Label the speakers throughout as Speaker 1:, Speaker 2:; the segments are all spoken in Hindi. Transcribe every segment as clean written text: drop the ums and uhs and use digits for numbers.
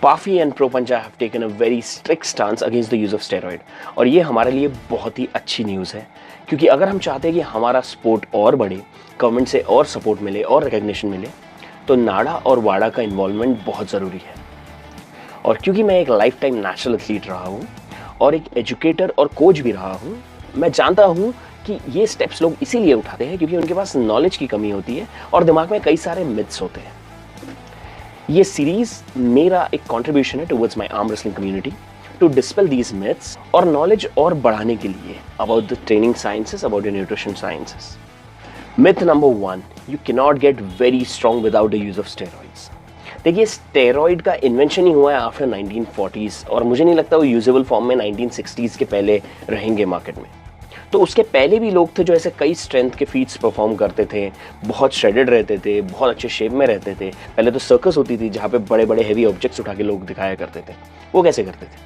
Speaker 1: PAFI and Pro Punja have taken a very strict stance against the use of steroid और ये हमारे लिए बहुत ही अच्छी न्यूज़ है, क्योंकि अगर हम चाहते हैं कि हमारा स्पोर्ट और बढ़े, गवर्नमेंट से और सपोर्ट मिले और रिकग्निशन मिले, तो नाडा और वाडा का इन्वॉल्वमेंट बहुत ज़रूरी है। और क्योंकि मैं एक लाइफ टाइम नेशनल एथलीट रहा हूँ और एक एजुकेटर और कोच भी रहा हूँ, मैं जानता हूँ कि ये स्टेप्स लोग इसीलिए उठाते हैं क्योंकि उनके पास नॉलेज की कमी होती है और दिमाग में कई सारे मिथ्स होते हैं। ये सीरीज मेरा एक कंट्रीब्यूशन है towards my arm wrestling community to dispel these myths और नॉलेज और बढ़ाने के लिए about the training sciences, about the nutrition sciences. Myth number 1, you can not get very strong without the use of steroids. देखिए, स्टेरॉइड का इन्वेंशन ही हुआ है आफ्टर 1940s और मुझे नहीं लगता वो यूजेबल फॉर्म में 1960s के पहले रहेंगे मार्केट में। तो उसके पहले भी लोग थे जो ऐसे कई स्ट्रेंथ के फीट्स परफॉर्म करते थे, बहुत श्रेडेड रहते थे, बहुत अच्छे शेप में रहते थे। पहले तो सर्कस होती थी जहाँ पे बड़े बड़े हेवी ऑब्जेक्ट्स उठा के लोग दिखाया करते थे। वो कैसे करते थे?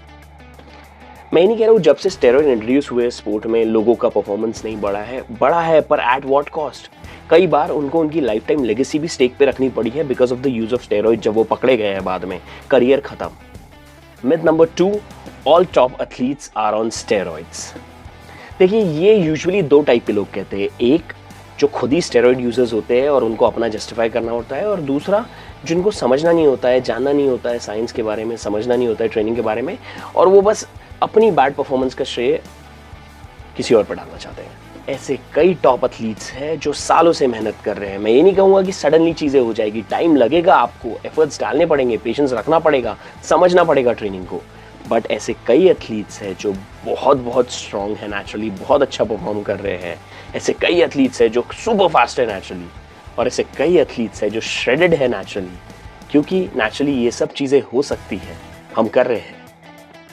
Speaker 1: मैं नहीं कह रहा हूँ जब से स्टेरॉइड इंट्रोड्यूस हुए स्पोर्ट में लोगों का परफॉर्मेंस नहीं बढ़ा है, पर एट व्हाट कॉस्ट? कई बार उनको उनकी लाइफ टाइम लेगेसी भी स्टेक पे रखनी पड़ी है because of the use of steroid. जब वो पकड़े गए हैं बाद में, करियर खत्म। Myth number 2, all top athletes are on steroids. देखिए, ये यूजुअली 2 टाइप के लोग कहते हैं। एक जो खुद ही स्टेरॉइड यूजर्स होते हैं और उनको अपना जस्टिफाई करना होता है, और दूसरा जिनको समझना नहीं होता है, जानना नहीं होता है साइंस के बारे में, समझना नहीं होता है ट्रेनिंग के बारे में, और वो बस अपनी बैड परफॉर्मेंस का श्रेय किसी और पर डालना चाहते हैं। ऐसे कई टॉप एथलीट्स हैं जो सालों से मेहनत कर रहे हैं। मैं ये नहीं कहूँगा कि सडनली चीज़ें हो जाएगी, टाइम लगेगा, आपको एफर्ट्स डालने पड़ेंगे, पेशेंस रखना पड़ेगा, समझना पड़ेगा ट्रेनिंग को। बट ऐसे कई एथलीट्स हैं जो बहुत स्ट्रॉन्ग है नेचुरली, बहुत अच्छा परफॉर्म कर रहे हैं। ऐसे कई एथलीट्स हैं जो सुपर फास्ट है नेचुरली, और ऐसे कई एथलीट्स हैं जो श्रेडेड है नेचुरली, क्योंकि नेचुरली ये सब चीज़ें हो सकती है, हम कर रहे हैं।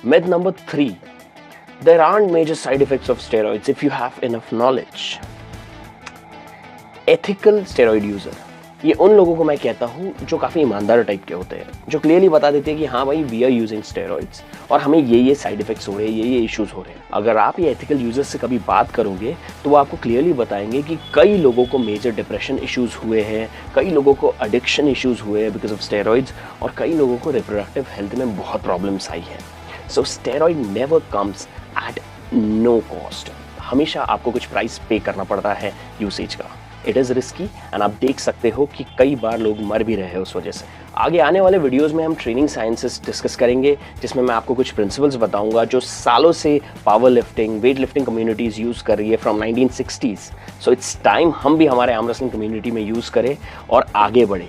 Speaker 1: Myth number 3, there aren't major side effects of steroids if you have enough knowledge. Ethical steroid user, ये उन लोगों को मैं कहता हूँ जो काफ़ी ईमानदार टाइप के होते हैं, जो क्लियरली बता देते हैं कि हाँ भाई, वी आर यूजिंग स्टेरॉइड्स और हमें ये साइड इफेक्ट्स हो रहे हैं, ये इश्यूज हो रहे हैं। अगर आप ये एथिकल यूजर्स से कभी बात करोगे तो वो आपको क्लियरली बताएंगे कि कई लोगों को मेजर डिप्रेशन इश्यूज हुए हैं, कई लोगों को एडिक्शन इश्यूज हुए हैं बिकॉज ऑफ स्टेरॉइड्स, और कई लोगों को रिप्रोडक्टिव हेल्थ में बहुत प्रॉब्लम्स आई है। So steroid never comes at no cost. हमेशा आपको कुछ प्राइस पे करना पड़ता है यूसेज का। इट इज़ रिस्की एंड आप देख सकते हो कि कई बार लोग मर भी रहे हैं उस वजह से। आगे आने वाले वीडियोस में हम ट्रेनिंग साइंसेस डिस्कस करेंगे, जिसमें मैं आपको कुछ प्रिंसिपल्स बताऊंगा जो सालों से power lifting, weight lifting communities use कर रही है from 1960s। So it's time हम भी हमारे आर्म रेसलिंग कम्युनिटी में यूज़ करें और आगे बढ़े।